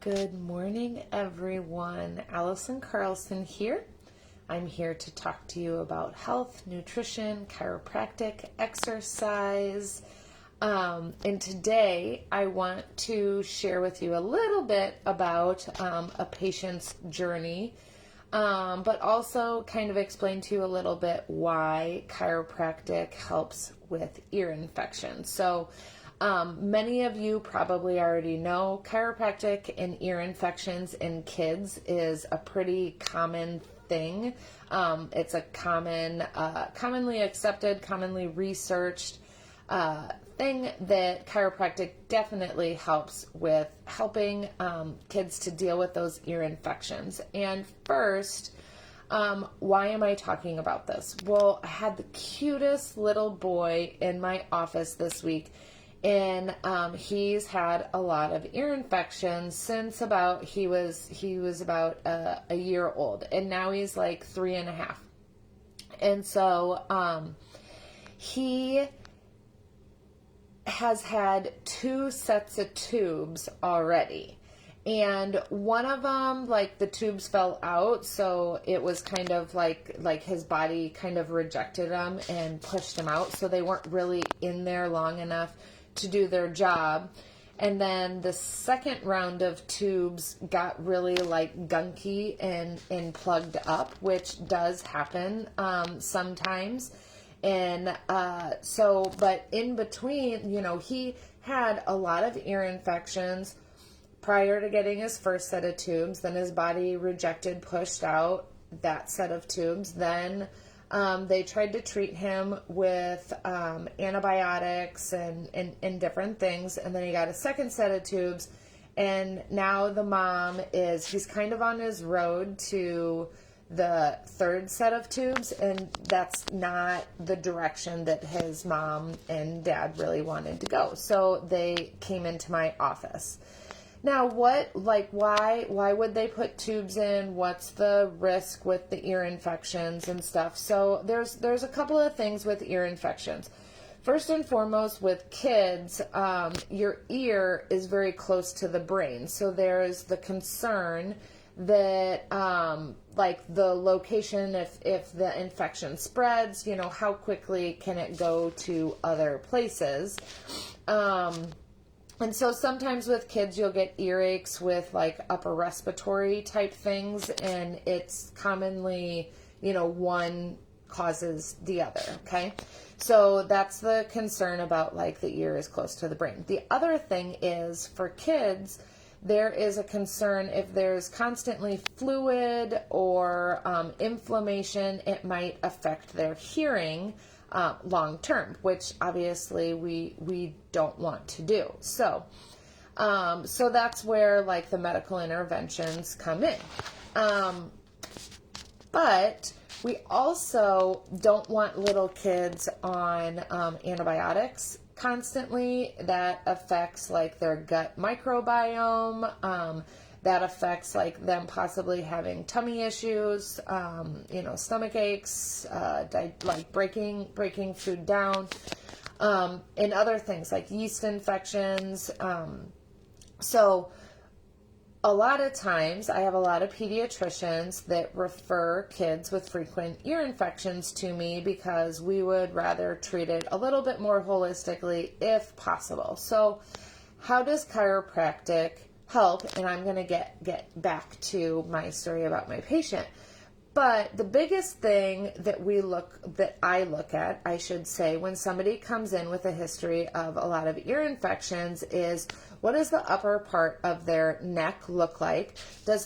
Good morning, everyone. Allison Carlson here. I'm here to talk to you about health, nutrition, chiropractic, exercise. And today I want to share with you a little bit about a patient's journey, but also kind of explain to you a little bit why chiropractic helps with ear infections. So many of you probably already know chiropractic and ear infections in kids is a pretty common thing. It's a commonly accepted, commonly researched thing that chiropractic definitely helps with helping kids to deal with those ear infections. And first, why am I talking about this? Well, I had the cutest little boy in my office this week. And he's had a lot of ear infections since about he was about a year old, and now he's like 3.5. And so he has had 2 sets of tubes already. And one of them, like the tubes fell out, so it was kind of like his body kind of rejected them and pushed them out, so they weren't really in there long enough to do their job. And then the second round of tubes got really like gunky and plugged up, which does happen sometimes. And but in between, he had a lot of ear infections prior to getting his first set of tubes. Then his body rejected, pushed out that set of tubes. Then they tried to treat him with antibiotics and different things. And then he got a second set of tubes. And now the mom he's kind of on his road to the third set of tubes. And that's not the direction that his mom and dad really wanted to go. So they came into my office. Now, why would they put tubes in? What's the risk with the ear infections and stuff? So there's a couple of things with ear infections. First and foremost, with kids, your ear is very close to the brain. So there's the concern that, the location, if the infection spreads, how quickly can it go to other places? And so sometimes with kids, you'll get earaches with like upper respiratory type things, and it's commonly, one causes the other, okay? So that's the concern about like the ear is close to the brain. The other thing is for kids, there is a concern if there's constantly fluid or inflammation, it might affect their hearing long term, which obviously we don't want to do. So that's where like the medical interventions come in. But we also don't want little kids on antibiotics constantly. That affects like their gut microbiome. That affects like them possibly having tummy issues, stomach aches, like breaking food down, and other things like yeast infections. So a lot of times I have a lot of pediatricians that refer kids with frequent ear infections to me because we would rather treat it a little bit more holistically if possible. So how does chiropractic help? And I'm going to get back to my story about my patient. But the biggest thing that I look at, I should say, when somebody comes in with a history of a lot of ear infections is, what does the upper part of their neck look like? Do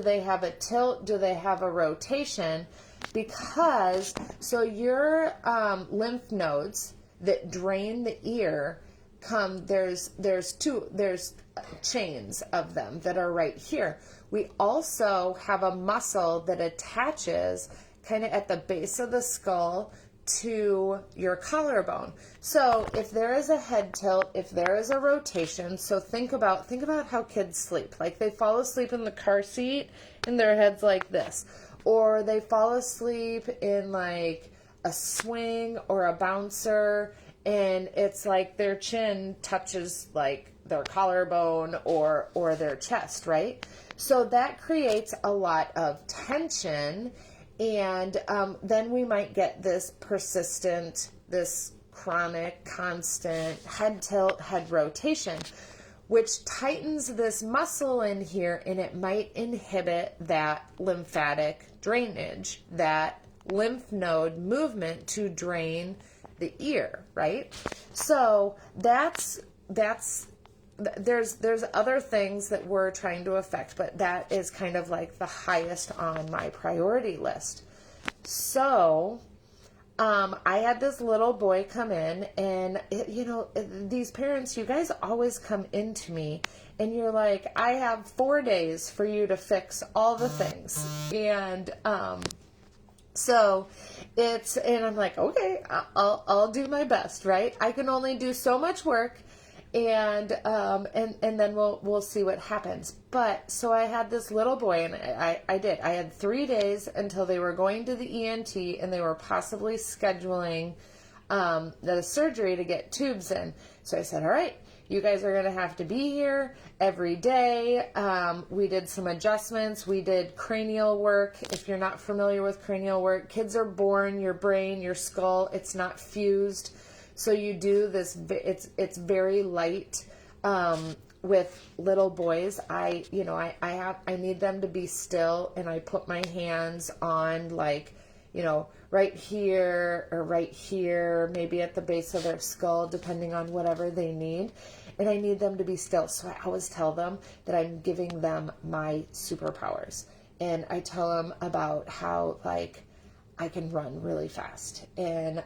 they have a tilt? Do they have a rotation? Because your lymph nodes that drain the ear there's chains of them that are right here. We also have a muscle that attaches kind of at the base of the skull to your collarbone. So if there is a head tilt, if there is a rotation, so think about how kids sleep. Like they fall asleep in the car seat and their head's like this, or they fall asleep in like a swing or a bouncer and it's like their chin touches like their collarbone or their chest, right? So that creates a lot of tension, and then we might get this persistent, this chronic, constant head tilt, head rotation, which tightens this muscle in here, and it might inhibit that lymphatic drainage, that lymph node movement to drain the ear, right? So there's other things that we're trying to affect, but that is kind of like the highest on my priority list. So I had this little boy come in, and these parents, you guys always come into me and you're like, I have 4 days for you to fix all the things. And and I'm like, okay, I'll do my best, right? I can only do so much work, and then we'll see what happens. But so I had this little boy, and I had 3 days until they were going to the ENT, and they were possibly scheduling the surgery to get tubes in. So I said, all right, you guys are going to have to be here every day. We did some adjustments. We did cranial work. If you're not familiar with cranial work, kids are born, your brain, your skull, it's not fused. So you do this, it's very light. With little boys, I need them to be still, and I put my hands on, like, right here or right here, maybe at the base of their skull, depending on whatever they need. And I need them to be still. So I always tell them that I'm giving them my superpowers. And I tell them about how, like, I can run really fast. And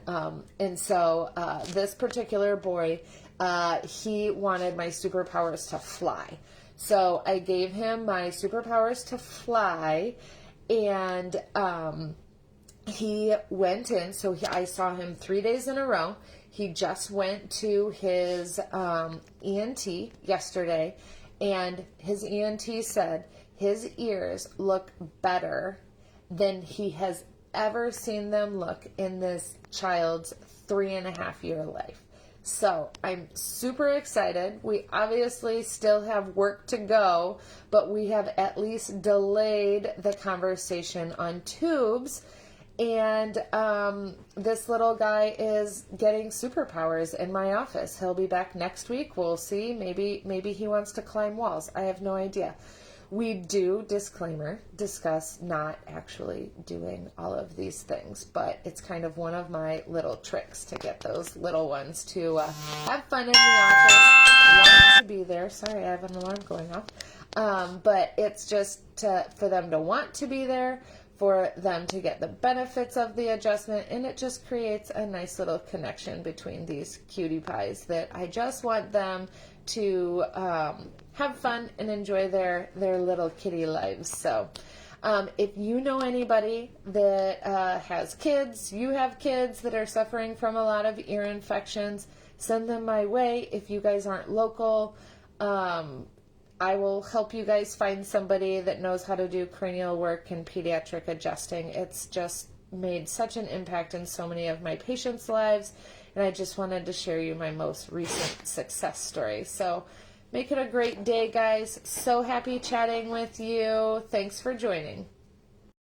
so this particular boy, he wanted my superpowers to fly. So I gave him my superpowers to fly, and he went in. So I saw him 3 days in a row. He just went to his ENT yesterday, and his ENT said his ears look better than he has ever seen them look in this child's 3.5-year life. So I'm super excited. We obviously still have work to go, but we have at least delayed the conversation on tubes. And this little guy is getting superpowers in my office. He'll be back next week. We'll see. Maybe he wants to climb walls. I have no idea. We do, disclaimer, discuss not actually doing all of these things, but it's kind of one of my little tricks to get those little ones to have fun in the office, want to be there. Sorry, I have an alarm going off. But it's just for them to want to be there, for them to get the benefits of the adjustment, and it just creates a nice little connection between these cutie pies that I just want them to have fun and enjoy their little kitty lives. So if you know anybody that has kids, you have kids that are suffering from a lot of ear infections, send them my way. If you guys aren't local, I will help you guys find somebody that knows how to do cranial work and pediatric adjusting. It's just made such an impact in so many of my patients' lives, and I just wanted to share you my most recent success story. So make it a great day, guys. So happy chatting with you. Thanks for joining.